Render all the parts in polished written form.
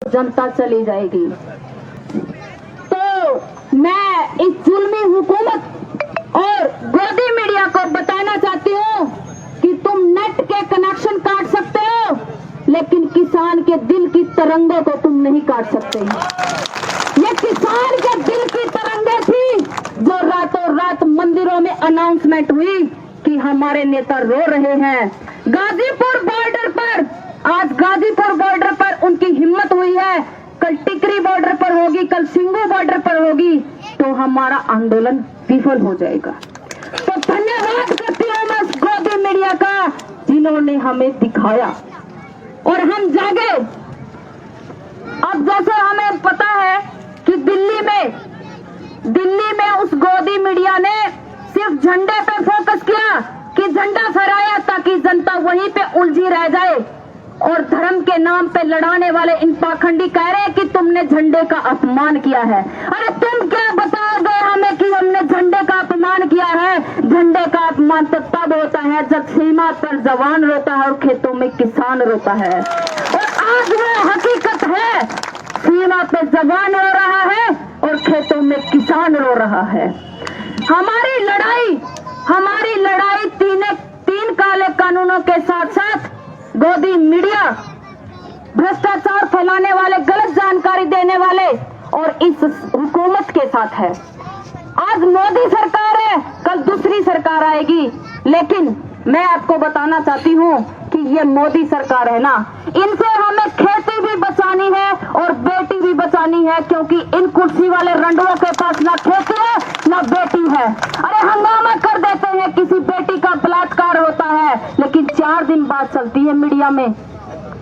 जनता चली जाएगी। तो मैं इस जुल्मी हुकूमत और गोदी मीडिया को बताना चाहती हूँ कि तुम नेट के कनेक्शन काट सकते हो, लेकिन किसान के दिल की तरंगों को तुम नहीं काट सकते। ये किसान के दिल की तरंगे थी जो रातों रात मंदिरों में अनाउंसमेंट हुई कि हमारे नेता रो रहे हैं। गाजीपुर बॉर्डर पर, आज गाजीपुर बॉर्डर पर उनकी हिम्मत हुई है, कल टिकरी बॉर्डर पर होगी, कल सिंगू बॉर्डर पर होगी, तो हमारा आंदोलन विफल हो जाएगा। तो धन्यवाद करती हूँ मैं गोदी मीडिया का, जिन्होंने हमें दिखाया और हम जागे। अब जैसे हमें पता है कि दिल्ली में उस गोदी मीडिया ने सिर्फ झंडे पे फोकस किया कि झंडा फहराया ताकि जनता वहीं पे उलझी रह जाए, और धर्म के नाम पे लड़ाने वाले इन पाखंडी कह रहे हैं कि तुमने झंडे का अपमान किया है। अरे तुम क्या बताओगे हमें कि हमने झंडे का अपमान किया है? झंडे का अपमान तो तब होता है जब सीमा पर जवान रोता है और खेतों में किसान रोता है। और आज वो हकीकत है, सीमा पे जवान रो रहा है और खेतों में किसान रो रहा है। हमारी लड़ाई तीन काले कानूनों के साथ साथ गोदी मीडिया, भ्रष्टाचार फैलाने वाले, गलत जानकारी देने वाले और इस हुकूमत के साथ है। आज मोदी सरकार है, कल दूसरी सरकार आएगी, लेकिन मैं आपको बताना चाहती हूँ कि ये मोदी सरकार है ना, इनसे हमें खेती भी बचानी है और बेटी भी बचानी है, क्योंकि इन कुर्सी वाले रंडुओं के पास ना खेती है ना बेटी है। अरे हंगामा कर देते हैं, किसी बेटी का बलात्कार होता है, लेकिन 4 दिन बाद चलती है मीडिया में,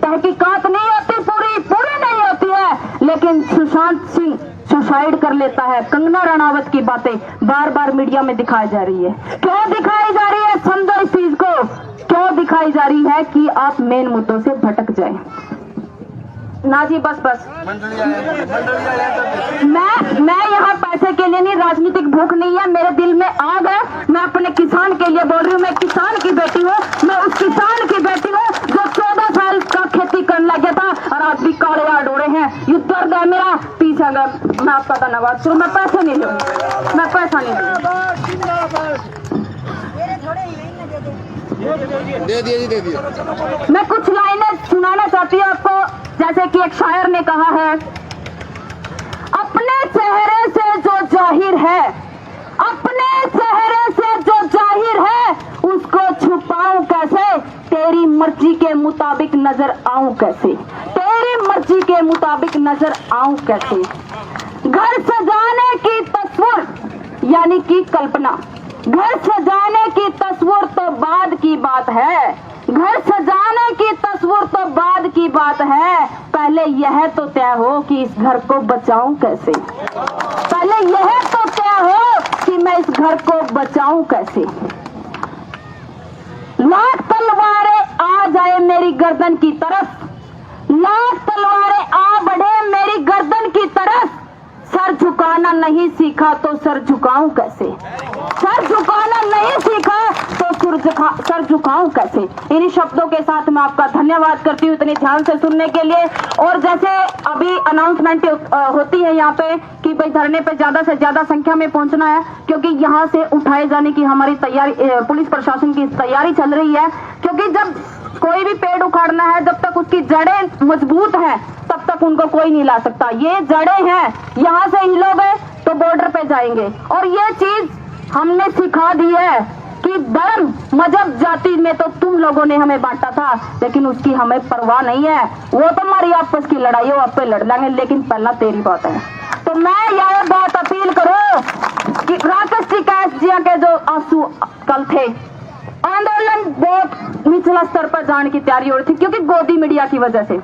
तहकीकात नहीं होती, पूरी नहीं होती है, लेकिन सुशांत सिंह सुसाइड कर लेता है, कंगना रनावत की बातें बार बार मीडिया में दिखाई जा रही है। क्यों दिखाई जा रही है? समझो इस चीज को, क्यों दिखाई जा रही है कि आप मेन मुद्दों से भटक जाए ना जी। बस मैं यहाँ पैसे के लिए नहीं, राजनीतिक भूख नहीं है, मेरे दिल में आग है। मैं अपने किसान के लिए बोल रही हूँ, मैं किसान की बेटी हूँ, मैं उस किसान की बेटी हूँ जो 14 साल का खेती करने लगा था और आज भी काले यार्ड हो रहे हैं। ये दर्द है मेरा, पीछे गया। मैं आपका धन्यवाद करूँ, मैं पैसा नहीं दूँ, मैं पैसा नहीं दूँ। दे दिए। मैं कुछ लाइनें सुनाना चाहती हूँ आपको, जैसे कि एक शायर ने कहा है, अपने चेहरे से जो जाहिर है, अपने चेहरे से जो जाहिर है, उसको छुपाऊं कैसे? तेरी मर्जी के मुताबिक नजर आऊं कैसे? तेरी मर्जी के मुताबिक नजर आऊं कैसे? घर सजाने की तस्वीर यानी कि कल्पना, घर सजाने की तस्वीर तो बाद की बात है, घर सजाने की तस्वीर तो बाद की बात है, पहले यह तो तय हो कि इस घर को बचाऊं कैसे? पहले यह तो तय हो कि मैं इस घर को बचाऊं कैसे? लाख तलवारें आ जाए मेरी गर्दन की तरफ, लाख तलवारें आ बढ़े मेरी गर्दन की तरफ, सर झुकाना नहीं सीखा तो सर झुकाऊं कैसे? सर झुकाना नहीं सीखा तो सर झुकाऊं कैसे? इन्हीं शब्दों के साथ मैं आपका धन्यवाद करती हूँ इतने ध्यान से सुनने के लिए। और जैसे अभी अनाउंसमेंट होती है यहाँ पे कि भाई धरने पे ज्यादा से ज्यादा संख्या में पहुंचना है, क्योंकि यहाँ से उठाए जाने की हमारी तैयारी, पुलिस प्रशासन की तैयारी चल रही है। क्योंकि जब कोई भी पेड़ उखाड़ना है, जब तक उसकी जड़ें मजबूत हैं तब तक उनको कोई नहीं ला सकता। ये जड़ें हैं, यहाँ से हिलोगे तो बॉर्डर पे जाएंगे। और ये चीज हमने सिखा दी है कि धर्म, मजहब, जाति में तो तुम लोगों ने हमें बांटा था, लेकिन उसकी हमें परवाह नहीं है। वो तो हमारी आपस की लड़ाई हो, आप पे लड़ लेंगे, लेकिन पहला तेरी बात है। तो मैं यह बात अपील करूं कि राकेश जी, कैश जी के जो आंसू कल थे, आंदोलन बहुत निचला स्तर पर जाने की तैयारी हो रही थी, क्योंकि गोदी मीडिया की वजह से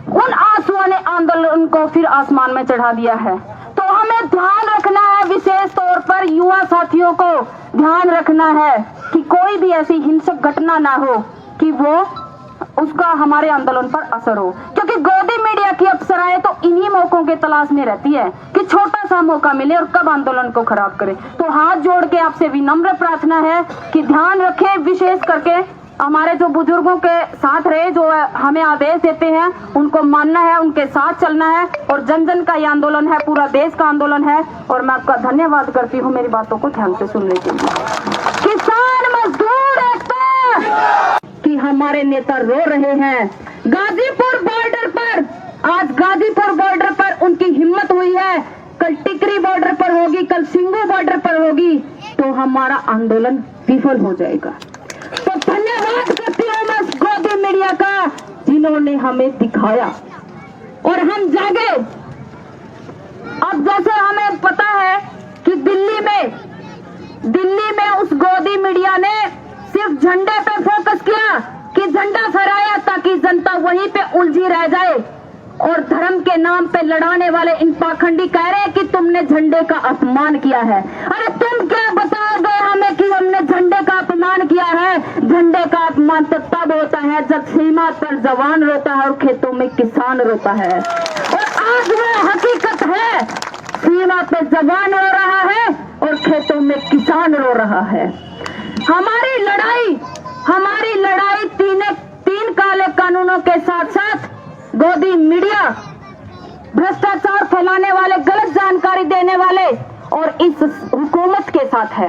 उन आंसुओं ने आंदोलन को फिर आसमान में चढ़ा दिया है। तो हमें ध्यान रखना है, विशेष तौर पर युवा साथियों को ध्यान रखना है कि कोई भी ऐसी हिंसक घटना ना हो कि वो उसका हमारे आंदोलन पर असर हो। क्योंकि गोदी मीडिया की अफसराएं तो इन्हीं मौकों के तलाश में रहती है कि छोटा सा मौका मिले और कब आंदोलन को खराब करे। तो हाथ जोड़ के आपसे विनम्र प्रार्थना है कि ध्यान रखें, विशेष करके हमारे जो बुजुर्गों के साथ रहे, जो हमें आदेश देते हैं उनको मानना है, उनके साथ चलना है। और जन जन का ये आंदोलन है, पूरा देश का आंदोलन है। और मैं आपका धन्यवाद करती हूँ मेरी बातों को ध्यान से सुनने के लिए। किसान मजदूर एकता कि हमारे नेता रो रहे हैं। गाजीपुर बॉर्डर पर, आज गाजीपुर बॉर्डर पर उनकी हिम्मत हुई है, कल टिकरी बॉर्डर पर होगी, कल सिंगू बॉर्डर पर होगी, तो हमारा आंदोलन विफल हो जाएगा। तो धन्यवाद करती हूँ मैं गोदी मीडिया का, जिन्होंने हमें दिखाया और हम जागे। अब जैसे हमें पता है कि दिल्ली में उस गोदी मीडिया ने सिर्फ झंडे पे फोकस किया कि झंडा फहराया ताकि जनता वहीं पे उलझी रह जाए। और धर्म के नाम पे लड़ाने वाले इन पाखंडी कह रहे हैं कि तुमने झंडे का अपमान किया है। अरे तुम क्या बताओगे हमें कि हमने झंडे का अपमान किया है? झंडे का अपमान तो तब होता है जब सीमा पर जवान रोता है और खेतों में किसान रोता है। और आज वो हकीकत है, सीमा पे जवान रो रहा है और खेतों में किसान रो रहा है। हमारी लड़ाई तीन काले कानूनों के साथ साथ गोदी मीडिया, भ्रष्टाचार फैलाने वाले, गलत जानकारी देने वाले और इस हुकूमत के साथ है।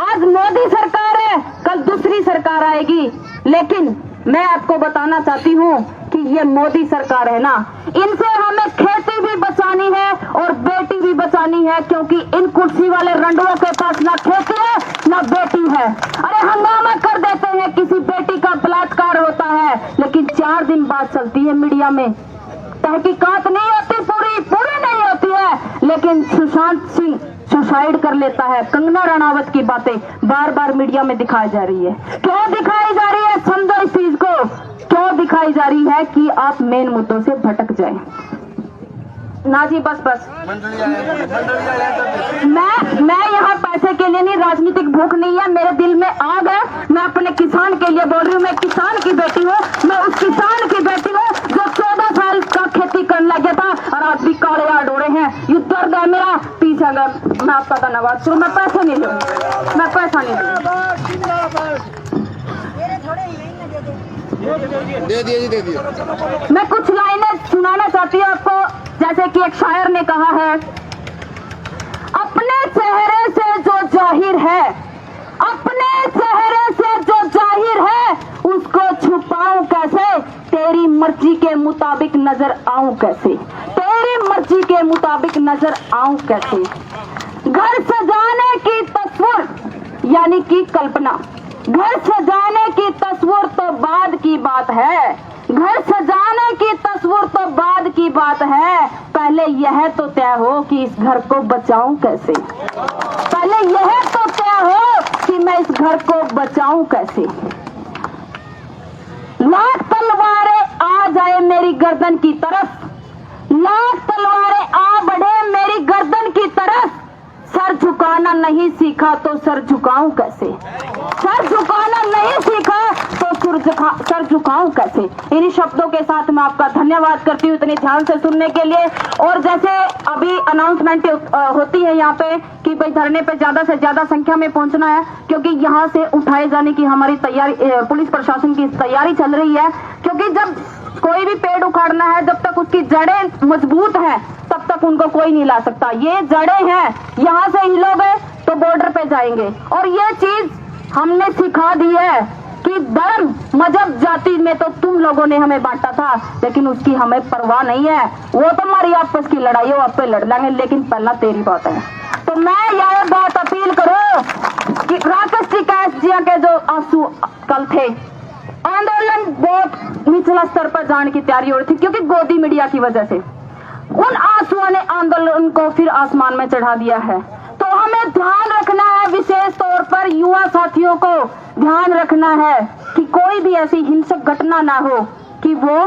आज मोदी सरकार है, कल दूसरी सरकार आएगी, लेकिन मैं आपको बताना चाहती हूँ कि ये मोदी सरकार है ना, इनसे हमें खेती भी बचानी है और बेटी भी बचानी है, क्योंकि इन कुर्सी वाले रंडुओं के पास ना खेती है ना बेटी है। अरे हंगामा कर देते हैं, किसी बेटी का बलात्कार होता है लेकिन 4 दिन बाद चलती है मीडिया में, तहकीकात नहीं होती, पूरी नहीं होती है, लेकिन सुशांत सिंह सुसाइड कर लेता है। कंगना रनावत की बातें बार बार मीडिया में दिखाई जा रही है। क्यों दिखाई जा रही है? समझो इस चीज को, क्यों दिखाई जा रही है कि आप मेन मुद्दों से भटक जाएं। ना जी, बस मैं यहाँ पैसे के लिए नहीं, राजनीतिक भूख नहीं है, मेरे दिल में आग है। मैं अपने किसान के लिए बोल रही हूँ, मैं किसान की बेटी हूँ, मैं उस किसान की बेटी हूँ जो 14 साल का खेती करने लग गया था और आज भी काले यार्ड हो रहे हैं। ये दर्द है मेरा, पीछे गए। मैं आपका धन्यवाद करूँ, मैं पैसा नहीं लूँ, मैं पैसा नहीं लूँ। दे दिए। मैं कुछ लाइनें सुनाना चाहती हूँ आपको, जैसे कि एक शायर ने कहा है, अपने चेहरे से जो जाहिर है, अपने चेहरे से जो जाहिर है, उसको छुपाऊं कैसे? तेरी मर्जी के मुताबिक नजर आऊं कैसे? तेरी मर्जी के मुताबिक नजर आऊं कैसे? घर सजाने की तस्वीर यानी कि कल्पना, घर सजाने की तस्वीर तो बाद की बात है, घर सजाने की तस्वीर तो बाद की बात है। पहले यह तो तय हो कि इस घर को बचाऊं कैसे, पहले यह तो तय हो कि मैं इस घर को बचाऊं कैसे। लाख तलवारें आ जाए मेरी गर्दन की तरफ, लाख तलवारें आ बढ़े मेरी गर्दन की तरफ, सर झुकाना नहीं सीखा तो सर झुकाऊं कैसे, सर झुकाना नहीं सीखा तो सर झुकाऊं कैसे। इन्हीं शब्दों के साथ मैं आपका धन्यवाद करती हूँ इतने ध्यान से सुनने के लिए। और जैसे अभी अनाउंसमेंट होती है यहाँ पे कि भाई धरने पे ज्यादा से ज्यादा संख्या में पहुंचना है, क्योंकि यहाँ से उठाए जाने की हमारी तैयारी, पुलिस प्रशासन की तैयारी चल रही है। क्योंकि जब कोई भी पेड़ उखाड़ना है, जब तक उसकी जड़ें मजबूत हैं तब तक उनको कोई नहीं ला सकता। ये जड़ें हैं, यहाँ से हिलोगे तो बॉर्डर पे जाएंगे। और ये चीज हमने सिखा दी है कि धर्म, मजहब, जाति में तो तुम लोगों ने हमें बांटा था, लेकिन उसकी हमें परवाह नहीं है। वो तुम्हारी आपस की लड़ाई हो, आप पे लड़ लेंगे, लेकिन पहला तेरी बात है। तो मैं यह बात अपील करूं कि राकेश टिकैत जी के जो आंसू कल थे, आंदोलन बहुत निचला स्तर पर जाने की तैयारी हो रही थी, क्योंकि गोदी मीडिया की वजह से उन आंसुओं ने आंदोलन को फिर आसमान में चढ़ा दिया है। तो हमें ध्यान रखना है, विशेष तौर पर युवा साथियों को ध्यान रखना है कि कोई भी ऐसी हिंसक घटना ना हो कि वो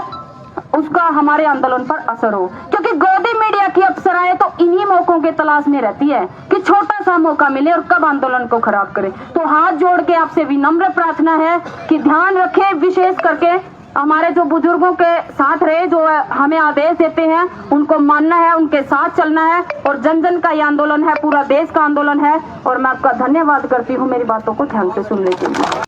उसका हमारे आंदोलन पर असर हो। क्योंकि गोदी मीडिया की अफसराएं तो इन्हीं मौकों के तलाश में रहती है कि छोटा सा मौका मिले और कब आंदोलन को खराब करे। तो हाथ जोड़ के आपसे विनम्र प्रार्थना है कि ध्यान रखें, विशेष करके हमारे जो बुजुर्गों के साथ रहे, जो हमें आदेश देते हैं उनको मानना है, उनके साथ चलना है। और जन जन का ये आंदोलन है, पूरा देश का आंदोलन है। और मैं आपका धन्यवाद करती हूँ मेरी बातों को ध्यान से सुनने के लिए।